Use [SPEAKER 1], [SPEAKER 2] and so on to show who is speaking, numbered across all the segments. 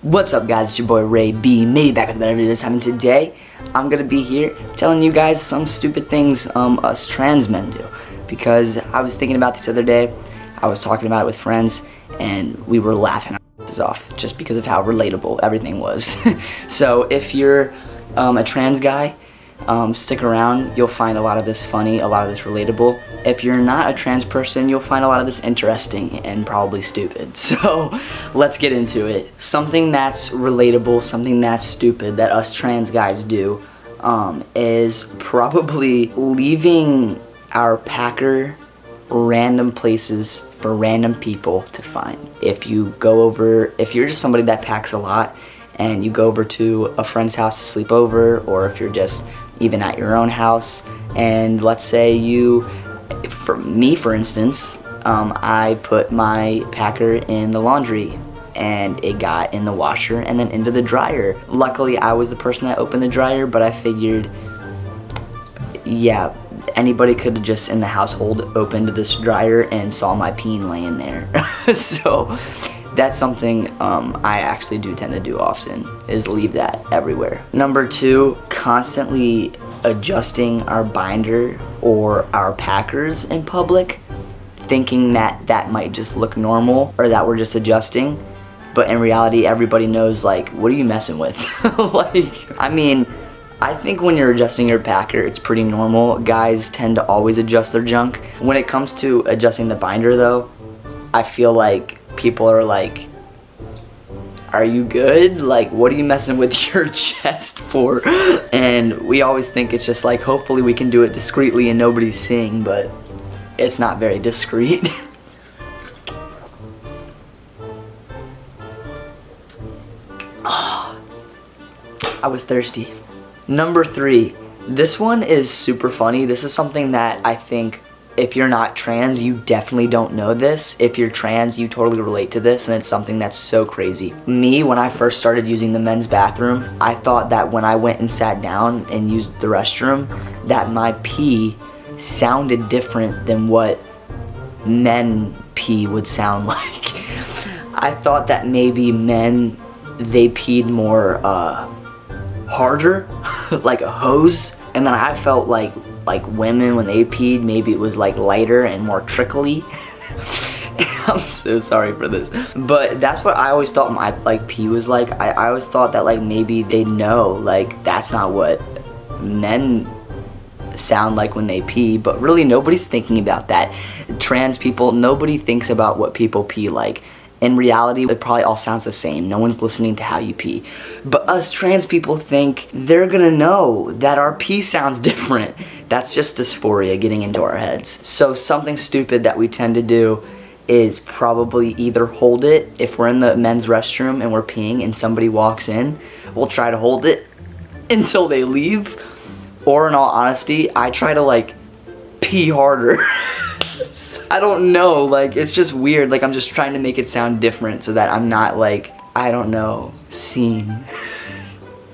[SPEAKER 1] What's up guys, it's your boy Ray B, maybe back with another video this time, and today I'm gonna be here telling you guys some stupid things us trans men do, because I was thinking about this the other day. I was talking about it with friends and we were laughing our asses off just because of how relatable everything was. So if you're a trans guy, stick around, you'll find a lot of this funny, a lot of this relatable. If you're not a trans person, you'll find a lot of this interesting and probably stupid. So let's get into it. Something that's relatable, something that's stupid that us trans guys do is probably leaving our packer random places for random people to find. If you're just somebody that packs a lot and you go over to a friend's house to sleep over, or if you're just even at your own house, and let's say for me for instance, I put my packer in the laundry and it got in the washer and then into the dryer. Luckily I was the person that opened the dryer, but I figured, yeah, anybody could have just in the household opened this dryer and saw my peen laying there. So that's something I actually do tend to do often, is leave that everywhere. Number two, constantly adjusting our binder or our packers in public, thinking that that might just look normal or that we're just adjusting, but in reality everybody knows, like, what are you messing with? Like, I mean, I think when you're adjusting your packer, it's pretty normal. Guys tend to always adjust their junk. When it comes to adjusting the binder though, I feel like people are like, are you good? Like, what are you messing with your chest for? And we always think it's just like, hopefully we can do it discreetly and nobody's seeing, but it's not very discreet. Oh, I was thirsty. Number three, this one is super funny. This is something that I think if you're not trans, you definitely don't know this. If you're trans, you totally relate to this, and it's something that's so crazy. Me, when I first started using the men's bathroom, I thought that when I went and sat down and used the restroom, that my pee sounded different than what men pee would sound like. I thought that maybe men, they peed more harder, like a hose, and then I felt like women, when they peed, maybe it was like lighter and more trickly. I'm so sorry for this, but that's what I always thought my pee was like. I always thought that like maybe they know like that's not what men sound like when they pee, but really nobody's thinking about that. Trans people, nobody thinks about what people pee like. In reality, it probably all sounds the same. No one's listening to how you pee. But us trans people think they're gonna know that our pee sounds different. That's just dysphoria getting into our heads. So something stupid that we tend to do is probably either hold it. If we're in the men's restroom and we're peeing and somebody walks in, we'll try to hold it until they leave. Or in all honesty, I try to like pee harder. I don't know, like, it's just weird. Like, I'm just trying to make it sound different so that I'm not like, I don't know, seen.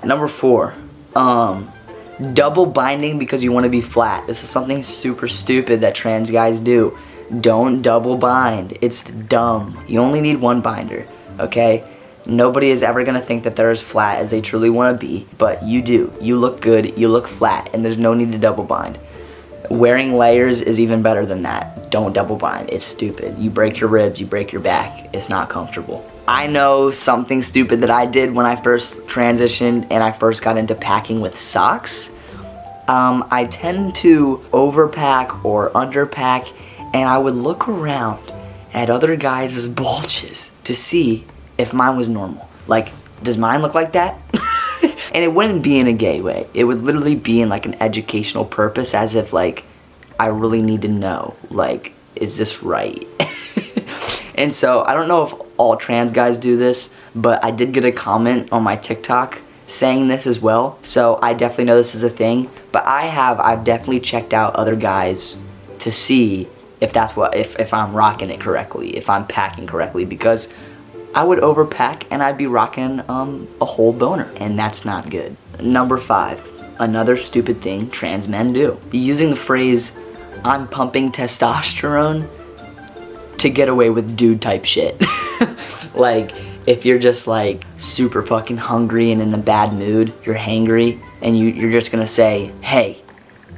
[SPEAKER 1] Number four, double binding because you want to be flat. This is something super stupid that trans guys do. Don't double bind. It's dumb. You only need one binder, okay? Nobody is ever gonna think that they're as flat as they truly want to be, but you do. You look good, you look flat, and there's no need to double bind. Wearing layers is even better than that. Don't double bind. It's stupid. You break your ribs, you break your back. It's not comfortable. I know something stupid that I did when I first transitioned and I first got into packing with socks. I tend to overpack or underpack, and I would look around at other guys' bulges to see if mine was normal. Like, does mine look like that? And it wouldn't be in a gay way. It would literally be in like an educational purpose, as if like, I really need to know, like, is this right? And so I don't know if all trans guys do this, but I did get a comment on my TikTok saying this as well. So I definitely know this is a thing, but I've definitely checked out other guys to see if that's if I'm rocking it correctly, if I'm packing correctly, because I would overpack and I'd be rocking a whole boner, and that's not good. Number five, another stupid thing trans men do. Using the phrase, I'm pumping testosterone, to get away with dude type shit. Like, if you're just like super fucking hungry and in a bad mood, you're hangry, and you're just gonna say, hey,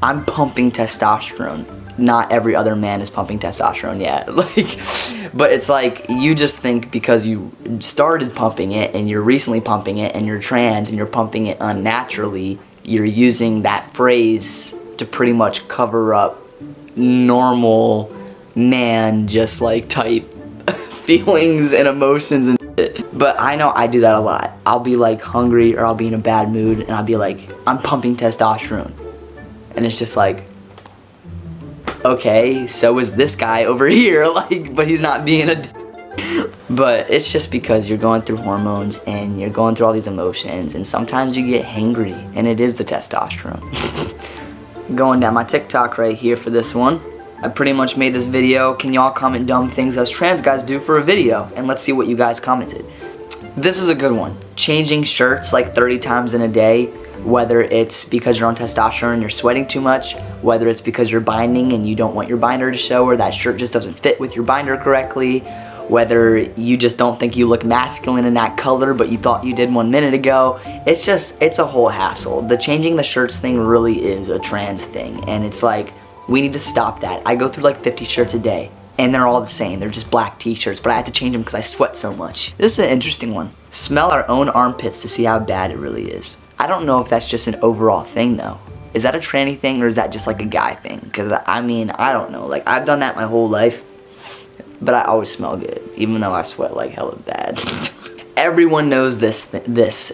[SPEAKER 1] I'm pumping testosterone. Not every other man is pumping testosterone yet. But it's like, you just think because you started pumping it and you're recently pumping it and you're trans and you're pumping it unnaturally, you're using that phrase to pretty much cover up normal man just like type feelings and emotions and shit. But I know I do that a lot. I'll be like hungry or I'll be in a bad mood and I'll be like, I'm pumping testosterone. And it's just like, okay, so is this guy over here, like, but he's not being a but it's just because you're going through hormones and you're going through all these emotions, and sometimes you get hangry, and it is the testosterone. Going down my TikTok right here for this one. I pretty much made this video. Can y'all comment dumb things us trans guys do for a video? And let's see what you guys commented. This is a good one. Changing shirts like 30 times in a day, whether it's because you're on testosterone and you're sweating too much, whether it's because you're binding and you don't want your binder to show, or that shirt just doesn't fit with your binder correctly, whether you just don't think you look masculine in that color but you thought you did 1 minute ago. It's a whole hassle. The changing the shirts thing really is a trans thing, and it's like, we need to stop that. I go through like 50 shirts a day, and they're all the same. They're just black t-shirts, but I have to change them because I sweat so much. This is an interesting one. Smell our own armpits to see how bad it really is. I don't know if that's just an overall thing though. Is that a tranny thing, or is that just like a guy thing? Because I mean, I don't know. Like, I've done that my whole life, but I always smell good, even though I sweat like hella bad. Everyone knows this.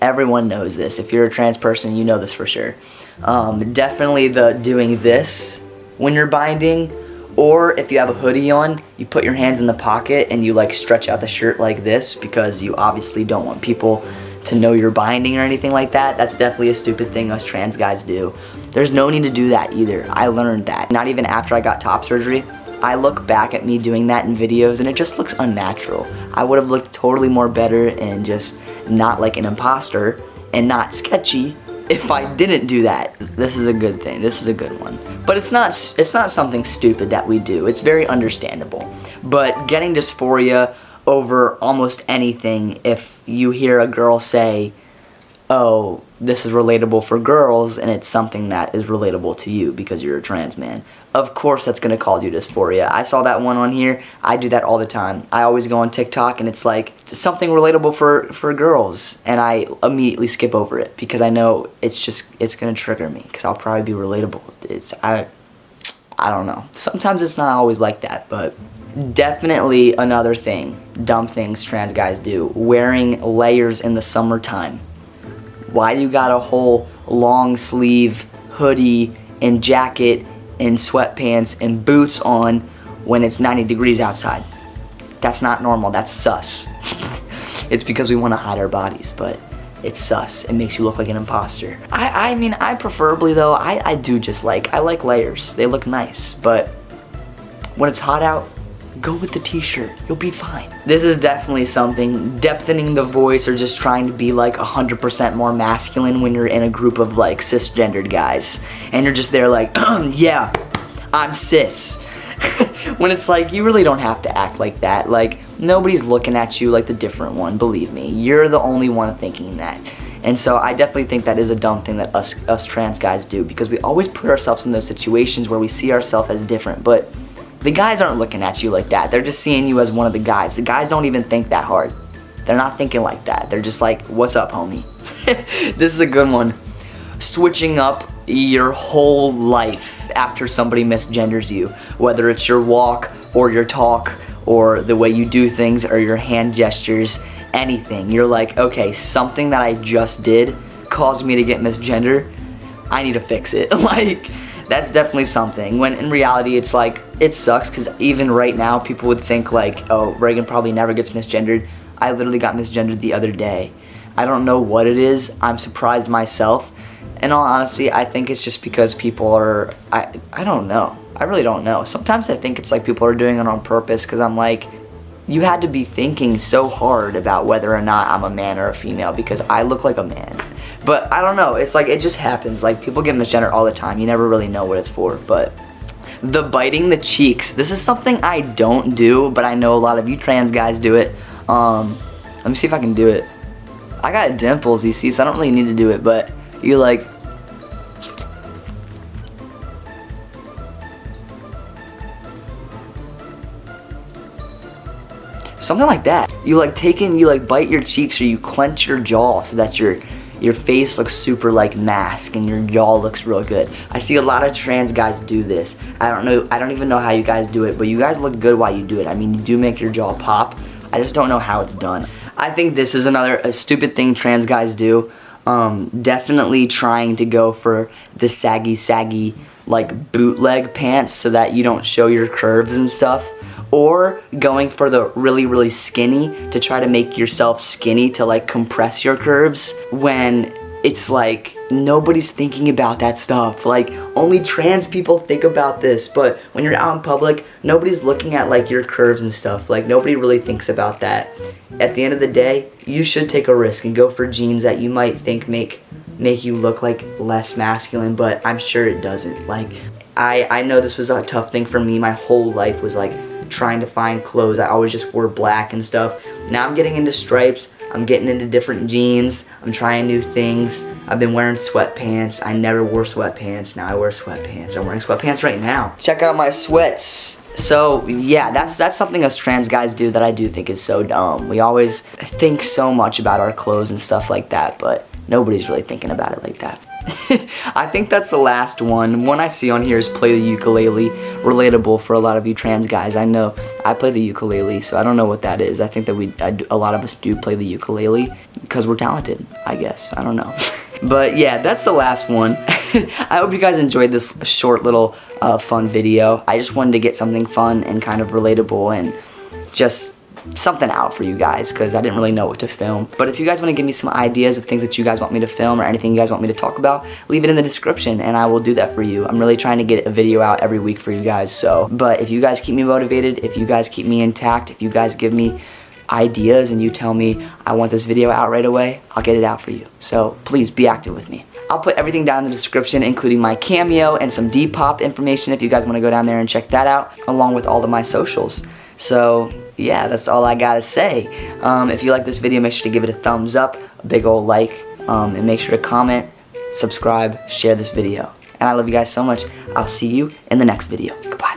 [SPEAKER 1] Everyone knows this. If you're a trans person, you know this for sure. Definitely the doing this when you're binding, or if you have a hoodie on, you put your hands in the pocket and you like stretch out the shirt like this because you obviously don't want people to know you're binding or anything like that. That's definitely a stupid thing us trans guys do. There's no need to do that either. I learned that. Not even after I got top surgery. I look back at me doing that in videos and it just looks unnatural. I would have looked totally more better and just not like an imposter and not sketchy if I didn't do that. This is a good thing. This is a good one. But it's not something stupid that we do. It's very understandable. But getting dysphoria over almost anything, if you hear a girl say, oh, this is relatable for girls, and it's something that is relatable to you because you're a trans man, of course that's going to cause you dysphoria. I saw that one on here. I do that all the time. I always go on TikTok and it's like something relatable for girls, and I immediately skip over it because I know it's going to trigger me because I'll probably be relatable. I don't know. Sometimes it's not always like that, but definitely another thing, dumb things trans guys do, wearing layers in the summertime. Why do you got a whole long sleeve hoodie and jacket and sweatpants and boots on when it's 90 degrees outside? That's not normal. That's sus. It's because we want to hide our bodies, but it's sus. It makes you look like an imposter. I mean, I preferably though, I do just like, I like layers. They look nice, but when it's hot out, go with the t-shirt. You'll be fine. This is definitely something, depthening the voice or just trying to be like 100% more masculine when you're in a group of like cisgendered guys. And you're just there like, yeah, I'm cis. When it's like, you really don't have to act like that. Like, nobody's looking at you like the different one, believe me. You're the only one thinking that. And so I definitely think that is a dumb thing that us trans guys do, because we always put ourselves in those situations where we see ourselves as different, but the guys aren't looking at you like that. They're just seeing you as one of the guys. The guys don't even think that hard. They're not thinking like that. They're just like, what's up, homie? This is a good one. Switching up your whole life after somebody misgenders you. Whether it's your walk or your talk or the way you do things or your hand gestures, anything. You're like, okay, something that I just did caused me to get misgendered. I need to fix it. Like, that's definitely something, when in reality it's like, it sucks because even right now people would think like, oh, Raegan probably never gets misgendered. I literally got misgendered the other day. I don't know what it is. I'm surprised myself. In all honesty, I think it's just because people are, I don't know. I really don't know. Sometimes I think it's like people are doing it on purpose because I'm like, you had to be thinking so hard about whether or not I'm a man or a female because I look like a man. But I don't know, it's like, it just happens. Like, people get misgendered all the time. You never really know what it's for. But the biting the cheeks, this is something I don't do, but I know a lot of you trans guys do it. Let me see if I can do it. I got dimples, you see, so I don't really need to do it, but you like... Something like that. You like you like bite your cheeks or you clench your jaw so that your face looks super like mask and your jaw looks real good. I see a lot of trans guys do this. I don't even know how you guys do it, but you guys look good while you do it. I mean, you do make your jaw pop. I just don't know how it's done. I think this is a stupid thing trans guys do. Definitely trying to go for the saggy like bootleg pants so that you don't show your curves and stuff. Or going for the really skinny to try to make yourself skinny to like compress your curves when it's like nobody's thinking about that stuff. Like only trans people think about this, but when you're out in public, nobody's looking at like your curves and stuff. Like nobody really thinks about that. At the end of the day, you should take a risk and go for jeans that you might think make you look like less masculine, but I'm sure it doesn't. Like I know this was a tough thing for me. My whole life was like trying to find clothes. I always just wore black and stuff. Now I'm getting into stripes. I'm getting into different jeans. I'm trying new things. I've been wearing sweatpants. I never wore sweatpants. Now I wear sweatpants. I'm wearing sweatpants right now. Check out my sweats. So yeah, that's something us trans guys do that I do think is so dumb. We always think so much about our clothes and stuff like that, but nobody's really thinking about it like that. I think that's the last one. One I see on here is play the ukulele. Relatable for a lot of you trans guys. I know I play the ukulele, so I don't know what that is. I think that a lot of us do play the ukulele because we're talented, I guess. I don't know. But yeah, that's the last one. I hope you guys enjoyed this short little fun video. I just wanted to get something fun and kind of relatable and just something out for you guys because I didn't really know what to film. But if you guys want to give me some ideas of things that you guys want me to film or anything you guys want me to talk about, leave it in the description and I will do that for you. I'm really trying to get a video out every week for you guys. So, but if you guys keep me motivated, if you guys keep me intact, if you guys give me ideas and you tell me I want this video out right away, I'll get it out for you. So please be active with me. I'll put everything down in the description, including my cameo and some Depop information if you guys want to go down there and check that out, along with all of my socials. So yeah, that's all I gotta say. If you like this video, make sure to give it a thumbs up, a big old like, and make sure to comment, subscribe, share this video. And I love you guys so much. I'll see you in the next video. Goodbye.